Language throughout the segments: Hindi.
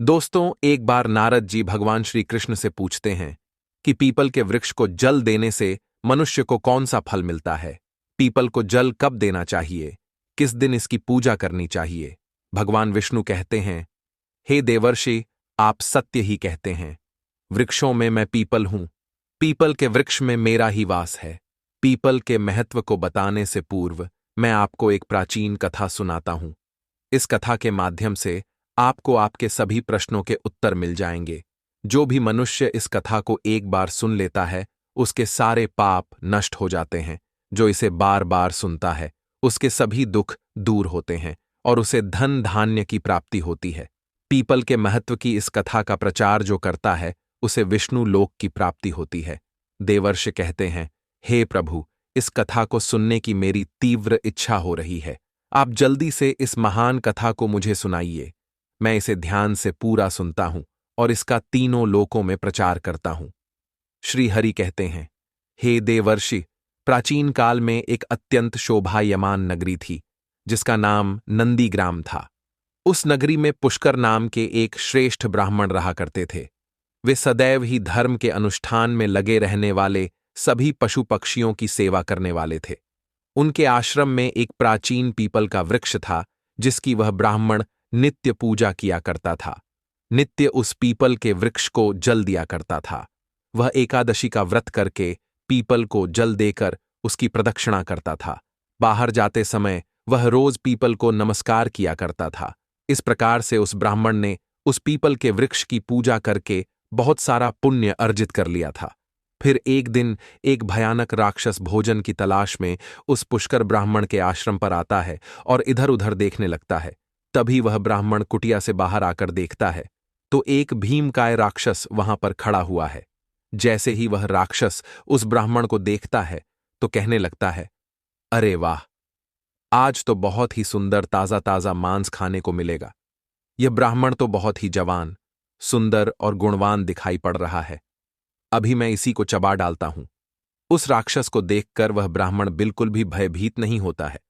दोस्तों, एक बार नारद जी भगवान श्री कृष्ण से पूछते हैं कि पीपल के वृक्ष को जल देने से मनुष्य को कौन सा फल मिलता है। पीपल को जल कब देना चाहिए, किस दिन इसकी पूजा करनी चाहिए। भगवान विष्णु कहते हैं, हे देवर्षि, आप सत्य ही कहते हैं। वृक्षों में मैं पीपल हूं, पीपल के वृक्ष में मेरा ही वास है। पीपल के महत्व को बताने से पूर्व मैं आपको एक प्राचीन कथा सुनाता हूं। इस कथा के माध्यम से आपको आपके सभी प्रश्नों के उत्तर मिल जाएंगे। जो भी मनुष्य इस कथा को एक बार सुन लेता है, उसके सारे पाप नष्ट हो जाते हैं। जो इसे बार बार सुनता है, उसके सभी दुख दूर होते हैं और उसे धन धान्य की प्राप्ति होती है। पीपल के महत्व की इस कथा का प्रचार जो करता है, उसे विष्णु लोक की प्राप्ति होती है। देवर्षि कहते हैं, हे प्रभु, इस कथा को सुनने की मेरी तीव्र इच्छा हो रही है। आप जल्दी से इस महान कथा को मुझे सुनाइए। मैं इसे ध्यान से पूरा सुनता हूं और इसका तीनों लोकों में प्रचार करता हूं। श्री हरि कहते हैं, हे देवर्षि, प्राचीन काल में एक अत्यंत शोभायमान नगरी थी, जिसका नाम नंदीग्राम था। उस नगरी में पुष्कर नाम के एक श्रेष्ठ ब्राह्मण रहा करते थे। वे सदैव ही धर्म के अनुष्ठान में लगे रहने वाले सभी पशु पक्षियों की सेवा करने वाले थे। उनके आश्रम में एक प्राचीन पीपल का वृक्ष था, जिसकी वह ब्राह्मण नित्य पूजा किया करता था। नित्य उस पीपल के वृक्ष को जल दिया करता था। वह एकादशी का व्रत करके पीपल को जल देकर उसकी प्रदक्षिणा करता था। बाहर जाते समय वह रोज पीपल को नमस्कार किया करता था। इस प्रकार से उस ब्राह्मण ने उस पीपल के वृक्ष की पूजा करके बहुत सारा पुण्य अर्जित कर लिया था। फिर एक दिन एक भयानक राक्षस भोजन की तलाश में उस पुष्कर ब्राह्मण के आश्रम पर आता है और इधर उधर देखने लगता है। तभी वह ब्राह्मण कुटिया से बाहर आकर देखता है तो एक भीमकाय राक्षस वहां पर खड़ा हुआ है। जैसे ही वह राक्षस उस ब्राह्मण को देखता है तो कहने लगता है, अरे वाह, आज तो बहुत ही सुंदर ताजा ताजा मांस खाने को मिलेगा। यह ब्राह्मण तो बहुत ही जवान, सुंदर और गुणवान दिखाई पड़ रहा है। अभी मैं इसी को चबा डालता हूं। उस राक्षस को देखकर वह ब्राह्मण बिल्कुल भी भयभीत नहीं होता है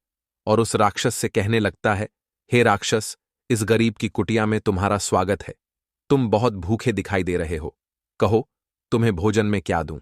और उस राक्षस से कहने लगता है, हे राक्षस, इस गरीब की कुटिया में तुम्हारा स्वागत है। तुम बहुत भूखे दिखाई दे रहे हो। कहो, तुम्हें भोजन में क्या दूं?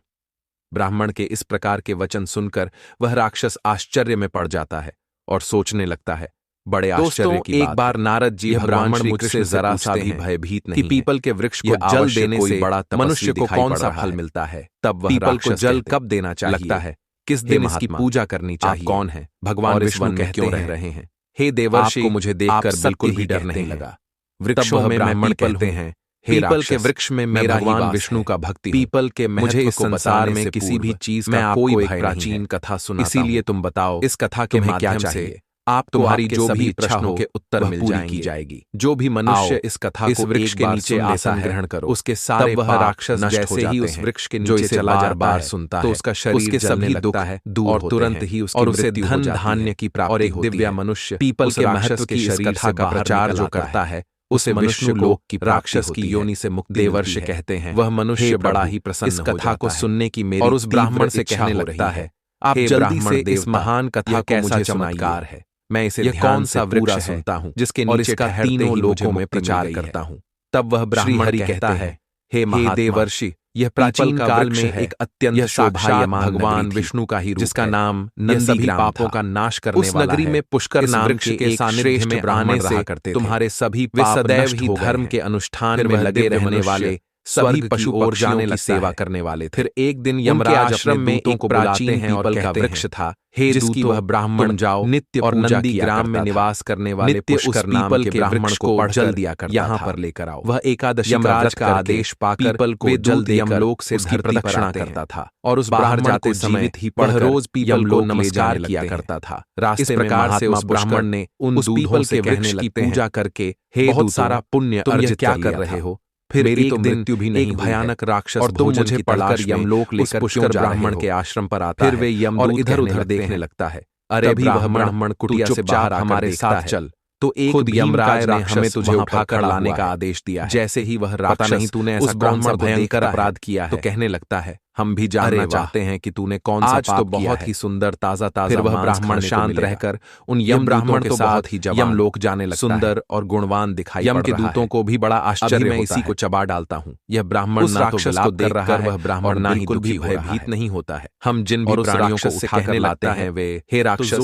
ब्राह्मण के इस प्रकार के वचन सुनकर वह राक्षस आश्चर्य में पड़ जाता है और सोचने लगता है, बड़े आश्चर्य की बात। एक बार नारद जी ब्राह्मण मुझसे जरा सा भी भयभीत नहीं कि पीपल के वृक्ष को जल देने से बड़ा मनुष्य को कौन सा फल मिलता है। तब वह पीपल को जल कब देना चाहिए, लगता है किस दिन इसकी पूजा करनी चाहिए, कौन है भगवान, इस वन में क्यों रह रहे हैं। हे देवर्षि, आपको मुझे देखकर बिल्कुल भी डर नहीं लगा। वृक्षों में ब्राह्मण कहते हैं, पीपल के वृक्ष में मेरा भगवान विष्णु का भक्ति। पीपल के मुझे इस संसार में किसी भी चीज का कोई एक प्राचीन कथा सुनाता हूं। इसीलिए तुम बताओ, इस कथा के माध्यम से आप तुम्हारी जो भी प्रश्नों के उत्तर मिल जाएगी। जो भी मनुष्य इस कथा इस वृक्ष के नीचे आसन ग्रहण करो, उसके सारे वह राक्षस जैसे ही उस वृक्ष के नीचे चला बार सुनता है तो उसका शरीर सभी दुख दूर और तुरंत ही उसे धन धान्य की प्राप्ति। और एक दिव्य मनुष्य पीपल के महत्व की इस कथा का प्रचार जो करता है, उसे विष्णु लोक की राक्षस की योनि से मुक्ति। देवर्षि कहते हैं, वह मनुष्य बड़ा ही प्रसन्न इस कथा को सुनने की मेरी और उस ब्राह्मण से कहने लगता है, आप जल्दी से इस महान कथा को मुझे चमत्कार है। मैं इसे कौन सा वृक्ष सुनता हूं जिसके नीचे इसका तीनों लोकों में प्रचार करता हूं। तब वह ब्राह्मण कहता है, हे देवर्षि, यह प्राचीन काल में एक अत्यंत शोभायमान भगवान विष्णु का ही रूप, जिसका नाम नंदीग्राम पापों का नाश करने वाला है। उस नगरी में पुष्कर नाम के एक श्रेष्ठ ब्राह्मण रहा करते थे। तुम्हारे सभी पाप सदैव ही धर्म के अनुष्ठान में लगे रहने वाले सभी पशु और जाने की सेवा करने वाले थे। फिर एक दिन यमराज आश्रम में एक प्राचीन पीपल का वृक्ष था, जिसकी वह ब्राह्मण जाओ नित्य और नंदीग्राम में निवास करने वाले पुष्कर नाम के ब्राह्मण को जल दिया करता यहाँ पर लेकर आओ। वह एकादशी यमराज का आदेश पाकर पीपल को जल देकर यमलोक से उसकी प्रदक्षिणा करता था और उस बाहर जाते समय वह रोज पीपल को नमस्कार किया करता था। रास्ते में से उस ब्राह्मण ने उन पीपल के वृक्ष की पूजा करके बहुत सारा पुण्य अर्जित क्या कर रहे हो। फिर मेरी तो मृत्यु भी नहीं, एक भयानक राक्षस और तुम मुझे पढ़कर यमलोक लेकर पुष्कर ब्राह्मण के आश्रम पर आता है। फिर वे यमदूत इधर उधर देखने लगता है, अरे वह ब्राह्मण कुटिया से बाहर हमारे साथ चल। तो एक यमराज ने हमें तुझे उठाकर लाने का आदेश दिया है। जैसे ही वह राक्षस, नहीं तूने ऐसा कौन सा भयंकर अपराध किया है, तो कहने लगता है, हम भी जानना चाहते हैं कि तूने कौन सा पाप तो बहुत ही सुंदर ताजा ताजा। फिर वह ब्राह्मण शांत रहकर उन यम ब्राह्मण के साथ ही यम लोक जाने लगता सुंदर और गुणवान दिखाई यम के दूतों को भी बड़ा आश्चर्य मैं इसी को चबा डालता हूँ। यह ब्राह्मण ना तो राक्षस को देख रहा है, वह ब्राह्मण ना ही भी भयभीत नहीं होता है। हम जिन भी प्राणियों को उठाकर लाते हैं वे, हे राक्षस,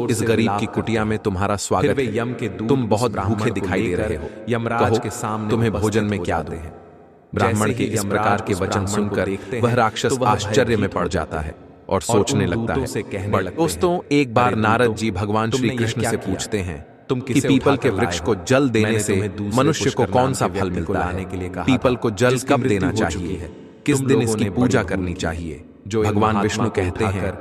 इस गरीब की कुटिया में तुम्हारा स्वागत है। तुम बहुत भूखे दिखाई दे रहे हो, यमराज के सामने तुम्हें भोजन में क्या दूं? ब्राह्मण के इस प्रकार के वचन सुनकर वह राक्षस आश्चर्य में पड़ जाता है और सोचने लगता है। दोस्तों, एक बार नारद जी भगवान श्री कृष्ण से पूछते हैं कि पीपल के वृक्ष को जल देने से मनुष्य को कौन सा फल मिलता है? पीपल को जल कब देना चाहिए? किस दिन इसकी पूजा करनी चाहिए? भगवान विष्णु कहते हैं,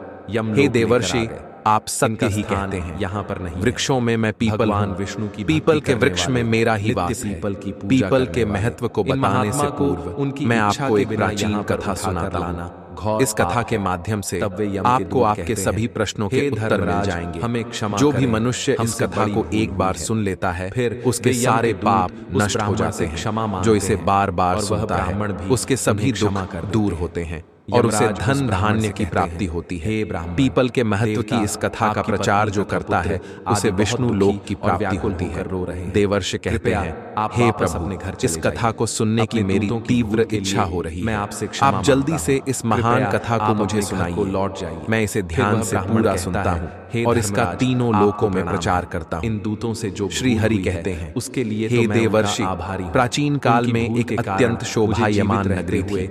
हे देवर्षि, आप सत्य ही कहते हैं। यहाँ पर नहीं, वृक्षों में मैं पीपल हूँ। विष्णु की पीपल के वृक्ष में मेरा ही वास है। पीपल के महत्व को बताने से पूर्व मैं आपको एक प्राचीन कथा सुनाता हूँ। इस कथा के माध्यम से आपको आपके सभी प्रश्नों के उत्तर मिल जाएंगे। हमें क्षमा जो भी मनुष्य इस कथा को एक बार सुन लेता है, फिर उसके सारे पाप नष्ट हो जाते हैं। जो इसे बार बार सुनता है, उसके सभी दुख दूर होते हैं और उसे धन धान्य की प्राप्ति होती है। पीपल के महत्व की इस कथा का प्रचार जो करता है, उसे विष्णु लोक की प्राप्ति होती है। देवर्षि कहते हैं, हे प्रभु, इस कथा को सुनने की मेरी तीव्र इच्छा हो रही है। आप जल्दी से इस महान कथा को मुझे सुनाइए। लौट जाइए। मैं इसे ध्यान से पूरा सुनता हूँ और इसका तीनों लोकों में प्रचार करता हूँ। इन दूतों से जो श्री हरि कहते हैं, उसके लिए हे देवर्षि, प्राचीन काल में एक अत्यंत शोभायमान नगरी थी,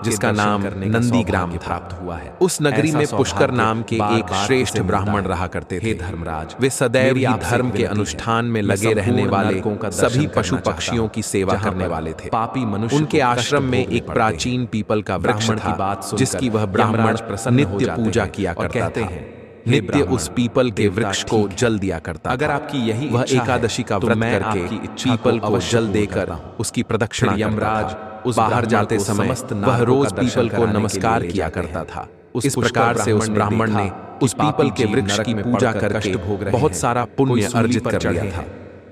जिसका नाम नंदीग्राम प्राप्त हुआ है। उस नगरी में पुष्कर नाम के एक श्रेष्ठ ब्राह्मण रहा करते थे। धर्मराज, वे सदैव ही धर्म के अनुष्ठान में लगे रहने वाले सभी पशु पक्षियों की सेवा करने वाले थे। पापी मनुष्य उनके आश्रम में एक प्राचीन पीपल का वृक्ष था, जिसकी वह ब्राह्मण नित्य पूजा किया करता था। नित्य उस पीपल के वृक्ष को जल दिया करता। अगर आपकी यही वह एकादशी का व्रत करके पीपल को जल देकर उसकी प्रदक्षिणा यमराज उस बाहर जाते समय वह रोज पीपल को नमस्कार किया करता था। इस प्रकार से उस ब्राह्मण ने उस पीपल के वृक्ष की पूजा करके बहुत सारा पुण्य अर्जित कर लिया था।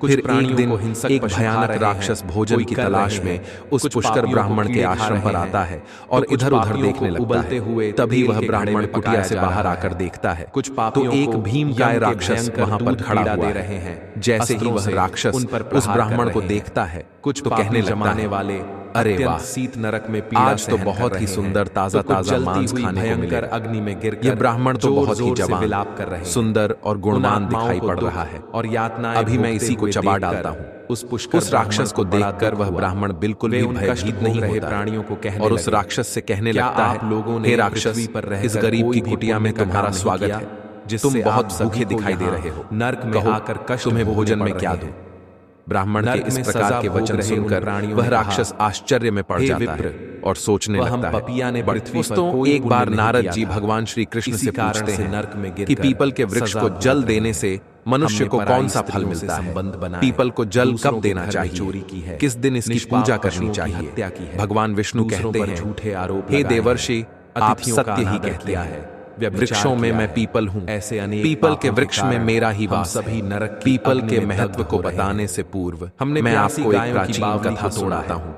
फिर एक दिन एक भयानक राक्षस भोजन की तलाश में उस पुष्कर ब्राह्मण के आश्रम पर आता है और इधर उधर देखने लगता है। तभी वह ब्राह्मण कुटिया से बाहर आकर देखता है तो एक भीमकाय राक्षस वहां पर खड़ा हुआ है। जैसे ही वह राक्षस उस ब्राह्मण को देखता है, कुछ तो कहने जमाने वाले, अरे वाह, शीत नरक में आज तो बहुत ही सुंदर ताजा ताजा मांस खाने को मिलेगा। अग्नि में गिर यह ब्राह्मण तो बहुत ही जवान विलाप कर रहे, सुंदर और गुणवान दिखाई पड़ रहा है और यातनाएं अभी मैं इसी को चबा डालता हूँ। उस राक्षस को देखकर वह ब्राह्मण बिल्कुल भी भयभीत नहीं होता प्राणियों को कहने और उस राक्षस से कहने लगता है, हे राक्षस, इस गरीब की कुटिया में तुम्हारा स्वागत है। तुम बहुत भूखे दिखाई दे रहे हो, नर्क में आकर कष्ट तुम्हें भोजन में क्या दूं? ब्राह्मण के इस प्रकार के वचन सुनकर वह राक्षस आश्चर्य में पड़ जाता है और सोचने लगता है। दोस्तों, एक बार नारद जी भगवान श्री कृष्ण से पूछते हैं कि पीपल के वृक्ष को जल देने से मनुष्य को कौन सा फल मिलता है? पीपल को जल कब देना चाहिए? किस दिन इसकी पूजा करनी चाहिए? भगवान विष्णु कहते हैं, झूठे आरोप, हे देवर्षि, आप सत्य ही कहते हैं। वृक्षों में मैं पीपल हूँ, ऐसे पीपल के वृक्ष में मेरा ही वास। सभी नरक पीपल के महत्व को बताने से पूर्व मैं आपको एक प्राचीन कथा सुनाता हूँ।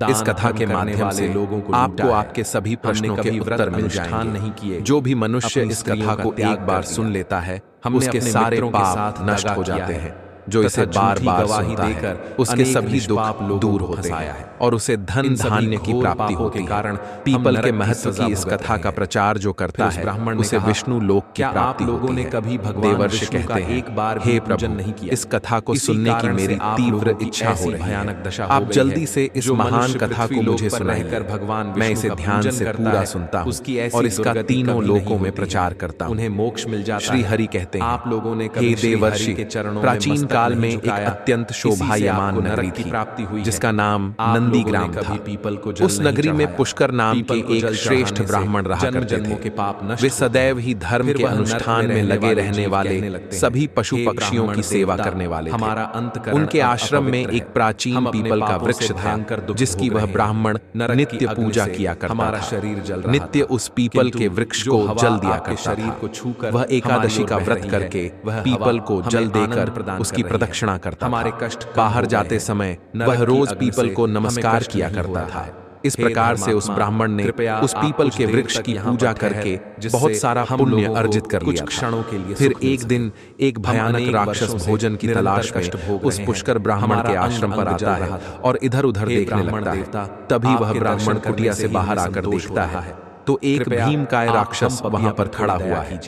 इस कथा के माध्यम से लोगों को आपको आपके सभी प्रश्नों के उत्तर मिल जाएंगे। जो भी मनुष्य इस कथा को एक बार सुन लेता है, उसके सारे पाप नष्ट हो जाते हैं। जो इसे बार बार सुनता है, उसके सभी दुख दूर होते हैं और उसे धन धान्य की प्राप्ति होती है। पीपल के महत्व की इस कथा का प्रचार जो करता है, उसे विष्णु लोक की प्राप्ति होती है। कभी देवर्षि कहते हैं, एक बार हे प्रभु, इस कथा को सुनने की मेरी तीव्र इच्छा हो रही है। आप जल्दी से इस महान कथा को मुझे सुनाइए। भगवान, मैं इसे ध्यान से पूरा सुनता हूँ और इसका तीनों लोकों में प्रचार करता हूँ। उन्हें मोक्ष मिल जाता है। श्री हरि कहते हैं, आप लोगों ने हे देवर्षि, प्राचीन काल में एक अत्यंत शोभायमान नगरी थी, प्राप्ति हुई, जिसका नाम नंदीग्राम था। उस नगरी में पुष्कर नाम के एक श्रेष्ठ ब्राह्मण रहा करते थे। वे सदैव ही धर्म के अनुष्ठान में लगे रहने वाले सभी पशु पक्षियों की सेवा करने वाले थे। उनके आश्रम में एक प्राचीन पीपल का वृक्ष था, जिसकी वह ब्राह्मण नित्य पूजा किया करता था। नित्य उस पीपल के वृक्ष को जल दिया करता था। वह एकादशी का व्रत करके पीपल को जल देकर उसकी प्रदक्षिणा करता। हमारे कष्ट बाहर जाते समय वह रोज पीपल को नमस्कार किया करता था। इस प्रकार से उस ब्राह्मण ने उस पीपल के वृक्ष की पूजा करके बहुत सारा पुण्य अर्जित कर लिया क्षणों के लिए। फिर एक दिन एक भयानक राक्षस भोजन की तलाश में उस पुष्कर ब्राह्मण के आश्रम पर आता है और इधर उधर देखने लगता है। तभी वह ब्राह्मण कुटिया से बाहर आकर देखता है तो एक भीमकाय राक्षस वहां पर खड़ा हुआ है।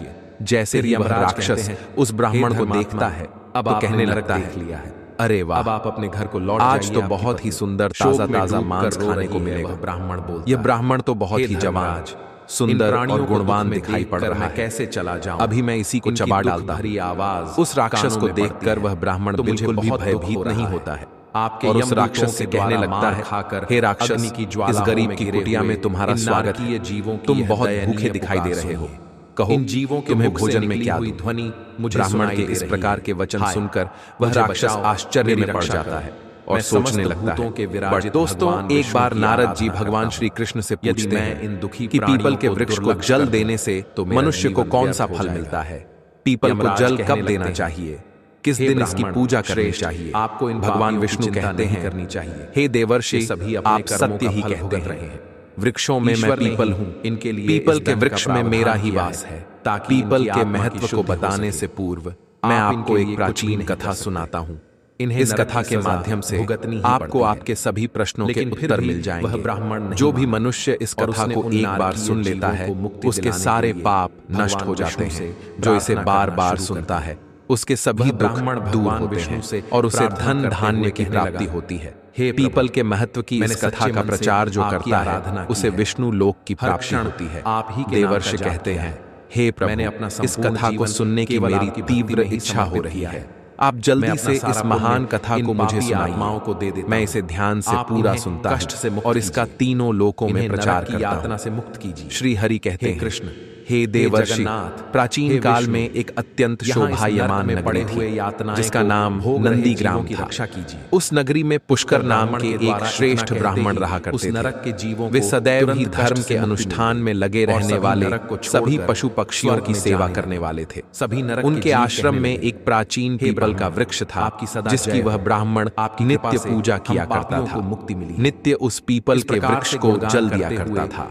जैसे ही वह राक्षस उस ब्राह्मण को देखता है तो कहने लगता है, अरे वाह, अब आप अपने घर को लौट जाइए, आज तो बहुत ही सुंदर ताजा ताजा मांस खाने को मिलेगा। ब्राह्मण बोलता, यह ब्राह्मण तो बहुत ही जवान, सुंदर और गुणवान दिखाई पड़ रहा है, कैसे चला जाऊं, अभी मैं इसी को चबा डालता हूं। आवाज उस राक्षस को देखकर वह ब्राह्मण बिल्कुल भी भयभीत नहीं होता है आपके और उस राक्षस से कहने लगता है, खाकर हे राक्षस, इस गरीब की कुटिया में तुम्हारा स्वागत है, तुम बहुत भूखे दिखाई दे रहे हो, कहो इन जीवों के तुम्हें भोजन में क्या ध्वनि मुझे। ब्राह्मण के इस प्रकार के वचन सुनकर वह राक्षस आश्चर्य में पड़ जाता है और सोचने लगता है। दोस्तों, एक बार नारद जी भगवान श्री कृष्ण से पूछते हैं कि पीपल के वृक्ष को जल देने से तो मनुष्य को कौन सा फल मिलता है? पीपल को जल कब देना चाहिए? किस दिन इसकी पूजा करनी चाहिए? आपको इन भगवान विष्णु कहते हैं करनी चाहिए, हे देवर्षि, आप सत्य ही कहते हैं। वृक्षों में मैं पीपल हूँ, इनके लिए पीपल के वृक्ष में मेरा ही वास है। ताकि पीपल के महत्व को बताने से पूर्व मैं आपको एक प्राचीन कथा सुनाता हूँ। इस कथा के माध्यम से आपको आपके सभी प्रश्नों के उत्तर मिल जाएंगे। ब्राह्मण जो भी मनुष्य इस कथा को एक बार सुन लेता है उसके सारे पाप नष्ट हो जाते हैं। जो इसे बार बार सुनता है उसके सभी दुख दूर होते हैं और उसे धन धान्य की प्राप्ति होती है। हे पीपल के महत्व की इस कथा का प्रचार जो करता है उसे विष्णु लोक की प्राप्ति होती है। आप ही देवर्षि कहते हैं, हे प्रभु, इस कथा को सुनने की मेरी तीव्र इच्छा हो रही है, आप जल्दी से इस महान कथा को मुझे सुनाइए। मैं इसे ध्यान से पूरा सुनता हूं और इसका तीनों लोकों में प्रचार करता हूं। श्री हरि कहते हैं, कृष्ण, हे देवर्षि, प्राचीन काल में एक अत्यंत शोभायमान नगरी थी जिसका नाम नंदीग्राम था। उस नगरी में पुष्कर नाम के एक श्रेष्ठ ब्राह्मण रहा करते थे। वे सदैव ही धर्म के अनुष्ठान में लगे रहने वाले सभी पशु पक्षियों की सेवा करने वाले थे। उनके आश्रम में एक प्राचीन पीपल का वृक्ष था जिसकी वह ब्राह्मण नित्य पूजा किया करता था। नित्य उस पीपल के वृक्ष को जल दिया करता था।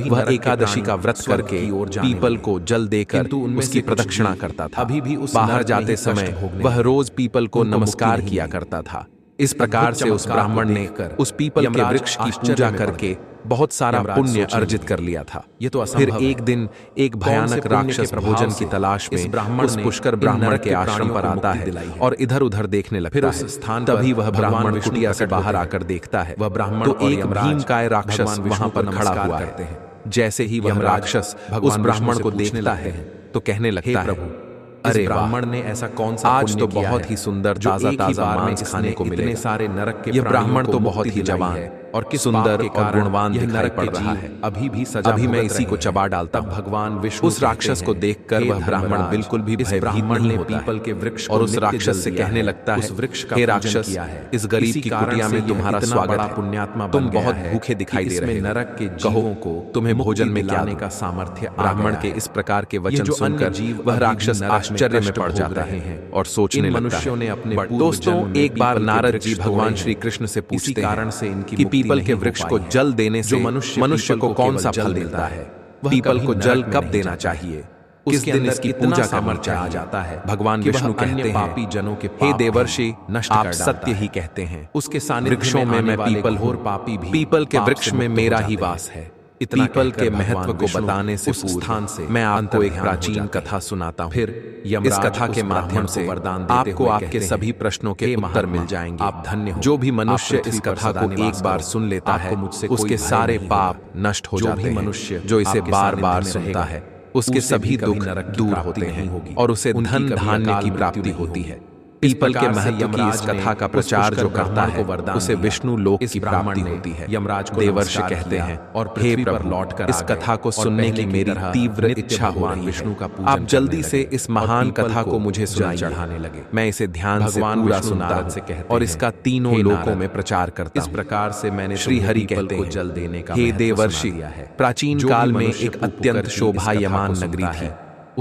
वह एकादशी का व्रत करके पीपल को जल देकर उसकी प्रदक्षिणा करता था। अभी भी बाहर जाते समय वह रोज पीपल को नमस्कार किया करता था। इस प्रकार से उस ब्राह्मण ने उस पीपल के वृक्ष की पूजा करके बहुत सारा पुण्य अर्जित कर लिया था। फिर एक दिन एक भयानक राक्षस भोजन की तलाश में उस पुष्कर ब्राह्मण के आश्रम पर आता है और इधर उधर देखने लगता है। तभी वह ब्राह्मण कुटिया से बाहर आकर देखता है तो एक भीमकाय राक्षस वहां पर खड़ा हुआ है। जैसे ही वह राक्षस उस ब्राह्मण को देखता है तो कहने लगता है, अरे ब्राह्मण ने ऐसा कौन सा आज तो बहुत ही सुंदर ताजा ताजा मांस खाने को मिलेगा। सारे नरक के यह ब्राह्मण तो बहुत ही जवान है और किस सुंदर और गुणवान दिखाई पड़ रहा है। अभी मैं इसी को चबा डालता हूं। भगवान विष्णु उस राक्षस को देखकर वह ब्राह्मण बिल्कुल भी भयभीत नहीं होता पीपल के वृक्ष और उस राक्षस से कहने लगता है, हे राक्षस, इस गरीब की कुटिया में तुम्हारा स्वागत है, पुण्यात्मा, तुम बहुत भूखे दिखाई दे रहे हो, नरक के जीवों को तुम्हें भोजन में क्या का सामर्थ्य। ब्राह्मण के इस प्रकार के वचन सुनकर वह राक्षस आश्चर्य में पड़ जाता है और सोचने लगता है। दोस्तों, एक बार नारद जी भगवान श्री कृष्ण से पूछते हैं कि पीपल के वृक्ष को जल देने से मनुष्य को कौन सा फल मिलता है? पीपल को जल कब देना चाहिए? किस दिन इसकी पूजा करनी आ जाता है? भगवान विष्णु कहते हैं, पापी जनों के हे देवर्षि, आप सत्य ही कहते हैं। उसके सानिध्य वृक्षों में मैं पीपल हूँ, पापी भी। पीपल के वृक्ष में मेरा ही वास है। पीपल के महत्व को बताने से पूर्व मैं आपको एक प्राचीन कथा सुनाता हूँ। फिर इस कथा के माध्यम से आपको आपके सभी प्रश्नों के उत्तर मिल जाएंगे। आप धन्य हो। जो भी मनुष्य इस कथा को एक बार सुन लेता है उसके सारे पाप नष्ट हो जाते हैं। मनुष्य जो इसे बार बार सुनता है उसके सभी दुख दूर होते हैं और उसे धन धान्य की प्राप्ति होती है। पीपल के महत्व की इस कथा का प्रचार जो करता है उसे विष्णु लोक की प्राप्ति होती है। यमराज को देवर्षि कहते हैं, और हे प्रभु, लौटकर इस कथा को सुनने की मेरी तीव्र इच्छा हो रही विष्णु का पूजन। आप जल्दी से इस महान कथा को मुझे सुनाइए। चढ़ाने लगे। मैं इसे ध्यान से पूरा सुनता और इसका तीनों लोकों में प्रचार करता। इस प्रकार से मैंने श्री हरि कहते हैं जल देने का। हे देवर्षि, प्राचीन काल में एक अत्यंत शोभायमान नगरी थी।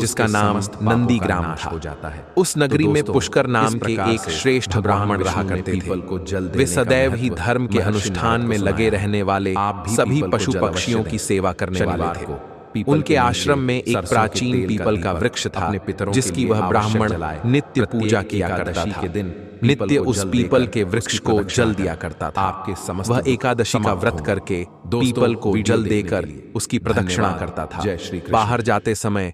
जिसका नाम नंदीग्राम था। उस नगरी में पुष्कर नाम के एक श्रेष्ठ ब्राह्मण रहा करते थे। वे सदैव ही धर्म के अनुष्ठान में लगे रहने वाले, सभी पशु पक्षियों की सेवा करने वाले थे। उनके आश्रम में एक प्राचीन पीपल का वृक्ष था, जिसकी वह ब्राह्मण नित्य पूजा किया करता था। नित्य उस पीपल के वृक्ष को जल दिया करता था। वह एकादशी का व्रत करके पीपल को जल देकर उसकी प्रदक्षिणा करता था। बाहर जाते समय